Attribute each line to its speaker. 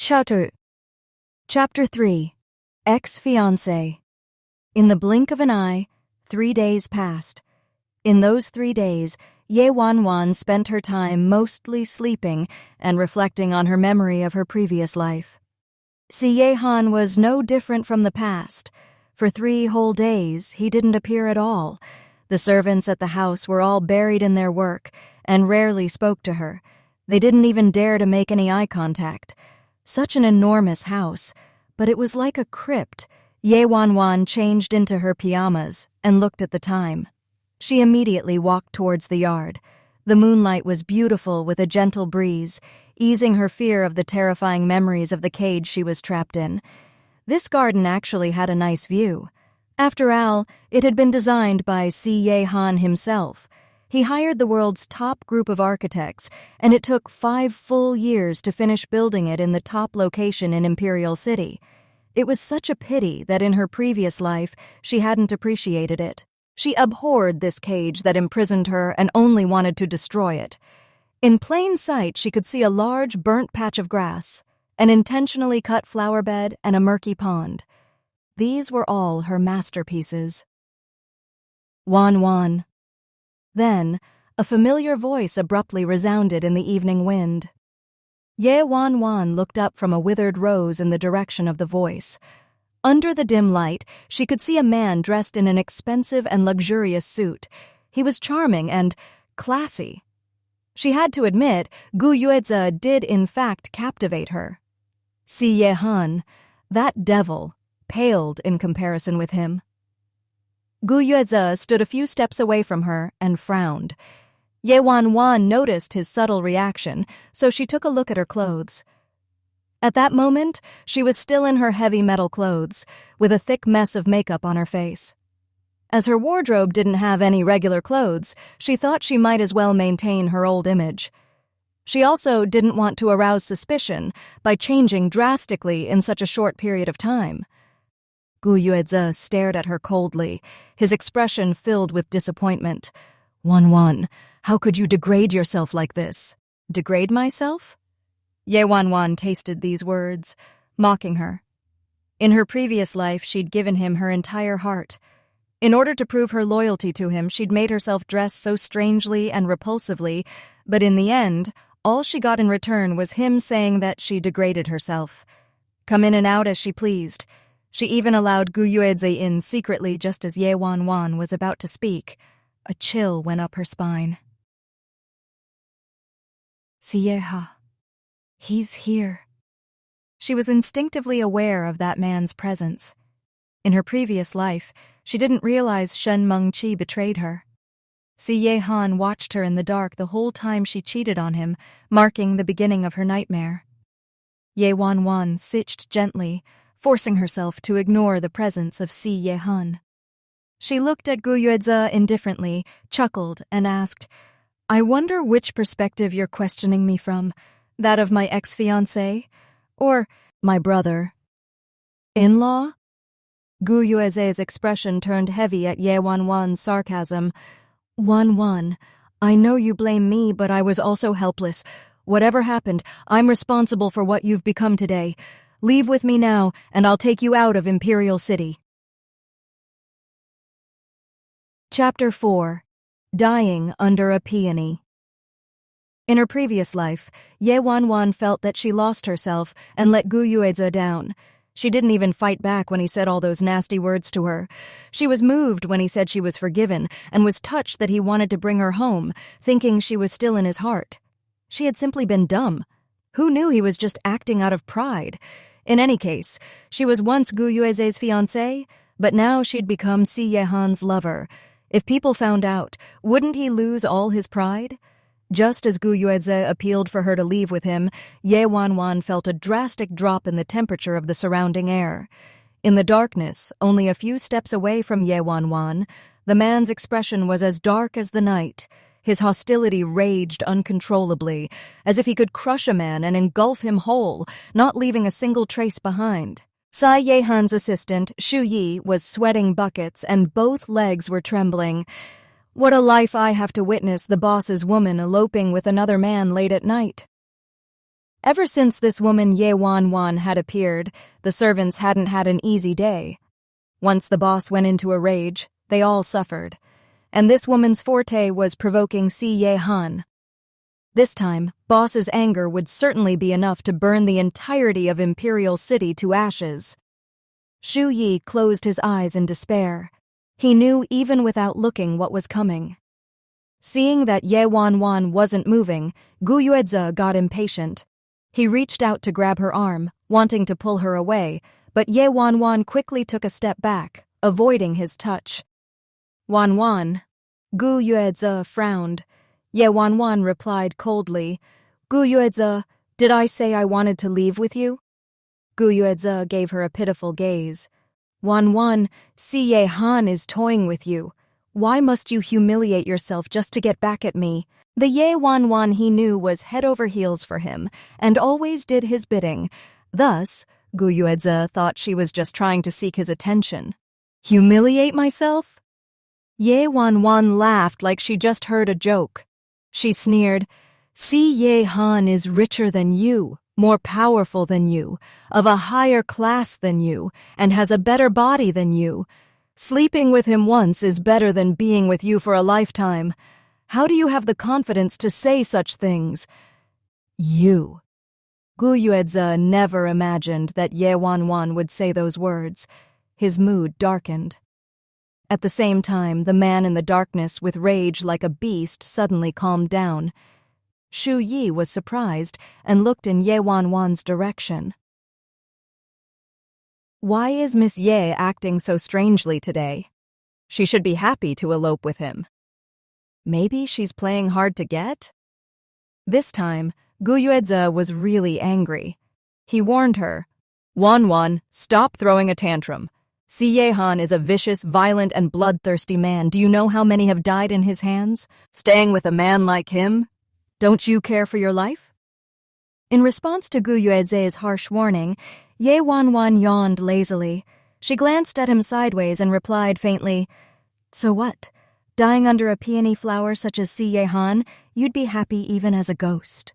Speaker 1: Chapter 3. Ex-Fiancé. In the blink of an eye, 3 days passed. In those 3 days, Ye Wanwan spent her time mostly sleeping and reflecting on her memory of her previous life. Si Yehan was no different from the past. For 3 whole days, he didn't appear at all. The servants at the house were all buried in their work and rarely spoke to her. They didn't even dare to make any eye contact. Such an enormous house, but it was like a crypt. Ye Wanwan changed into her pajamas and looked at the time. She immediately walked towards the yard. The moonlight was beautiful with a gentle breeze, easing her fear of the terrifying memories of the cage she was trapped in. This garden actually had a nice view. After all, it had been designed by Si Yehan himself. He hired the world's top group of architects, and it took 5 full years to finish building it in the top location in Imperial City. It was such a pity that in her previous life she hadn't appreciated it. She abhorred this cage that imprisoned her and only wanted to destroy it. In plain sight, she could see a large burnt patch of grass, an intentionally cut flower bed, and a murky pond. These were all her masterpieces. Wanwan. Then, a familiar voice abruptly resounded in the evening wind. Ye Wanwan looked up from a withered rose in the direction of the voice. Under the dim light, she could see a man dressed in an expensive and luxurious suit. He was charming and classy. She had to admit, Gu Yueze did in fact captivate her. Si Yehan, that devil, paled in comparison with him. Gu Yueze stood a few steps away from her and frowned. Ye Wanwan noticed his subtle reaction, so she took a look at her clothes. At that moment, she was still in her heavy metal clothes, with a thick mess of makeup on her face. As her wardrobe didn't have any regular clothes, she thought she might as well maintain her old image. She also didn't want to arouse suspicion by changing drastically in such a short period of time. Gu Yueze stared at her coldly, his expression filled with disappointment. Wanwan, how could you degrade yourself like this? Degrade myself? Ye Wanwan tasted these words, mocking her. In her previous life, she'd given him her entire heart. In order to prove her loyalty to him, she'd made herself dress so strangely and repulsively, but in the end, all she got in return was him saying that she degraded herself. Come in and out as she pleased. She even allowed Gu Yueze in secretly just as Ye Wanwan was about to speak. A chill went up her spine. Sieha. He's here. She was instinctively aware of that man's presence. In her previous life, she didn't realize Shen Mengqi betrayed her. Si Yehan watched her in the dark the whole time she cheated on him, marking the beginning of her nightmare. Ye Wanwan sitched gently, forcing herself to ignore the presence of Si Yehan. She looked at Gu Yueze indifferently, chuckled, and asked, I wonder which perspective you're questioning me from, that of my ex-fiancé, or my brother. In-law? Gu Yueze's expression turned heavy at Ye Wanwan's sarcasm. Wanwan, I know you blame me, but I was also helpless. Whatever happened, I'm responsible for what you've become today. Leave with me now, and I'll take you out of Imperial City. Chapter 4. Dying Under a Peony. In her previous life, Ye Wanwan felt that she lost herself and let Gu Yueze down. She didn't even fight back when he said all those nasty words to her. She was moved when he said she was forgiven and was touched that he wanted to bring her home, thinking she was still in his heart. She had simply been dumb. Who knew he was just acting out of pride? In any case, she was once Gu Yueze's fiancée, but now she'd become Si Yehan's lover. If people found out, wouldn't he lose all his pride? Just as Gu Yueze appealed for her to leave with him, Ye Wanwan felt a drastic drop in the temperature of the surrounding air. In the darkness, only a few steps away from Ye Wanwan, the man's expression was as dark as the night. His hostility raged uncontrollably, as if he could crush a man and engulf him whole, not leaving a single trace behind. Sai Yehan's assistant, Shu Yi, was sweating buckets and both legs were trembling. What a life I have to witness the boss's woman eloping with another man late at night. Ever since this woman Ye Wan Wan had appeared, the servants hadn't had an easy day. Once the boss went into a rage, they all suffered. And this woman's forte was provoking Si Ye Han. This time, boss's anger would certainly be enough to burn the entirety of Imperial City to ashes. Shu Yi closed his eyes in despair. He knew even without looking what was coming. Seeing that Ye Wan Wan wasn't moving, Gu Yueze got impatient. He reached out to grab her arm, wanting to pull her away, but Ye Wan Wan quickly took a step back, avoiding his touch. Wan Wan. Gu Yueze frowned. Ye Wan Wan replied coldly, Gu Yueze, did I say I wanted to leave with you? Gu Yueze gave her a pitiful gaze. Wan Wan, Si Ye Han is toying with you. Why must you humiliate yourself just to get back at me? The Ye Wan Wan he knew was head over heels for him, and always did his bidding. Thus, Gu Yueze thought she was just trying to seek his attention. Humiliate myself? Ye Wan Wan laughed like she just heard a joke. She sneered, Si Ye Han is richer than you, more powerful than you, of a higher class than you, and has a better body than you. Sleeping with him once is better than being with you for a lifetime. How do you have the confidence to say such things? You. Gu Yueze never imagined that Ye Wan Wan would say those words. His mood darkened. At the same time, the man in the darkness with rage like a beast suddenly calmed down. Shu Yi was surprised and looked in Ye Wan Wan's direction. Why is Miss Ye acting so strangely today? She should be happy to elope with him. Maybe she's playing hard to get? This time, Gu Yueze was really angry. He warned her, Wan Wan, stop throwing a tantrum. Si Ye Han is a vicious, violent, and bloodthirsty man. Do you know how many have died in his hands? Staying with a man like him? Don't you care for your life? In response to Gu Yueze's harsh warning, Ye Wan Wan yawned lazily. She glanced at him sideways and replied faintly, So what? Dying under a peony flower such as Si Ye Han, you'd be happy even as a ghost.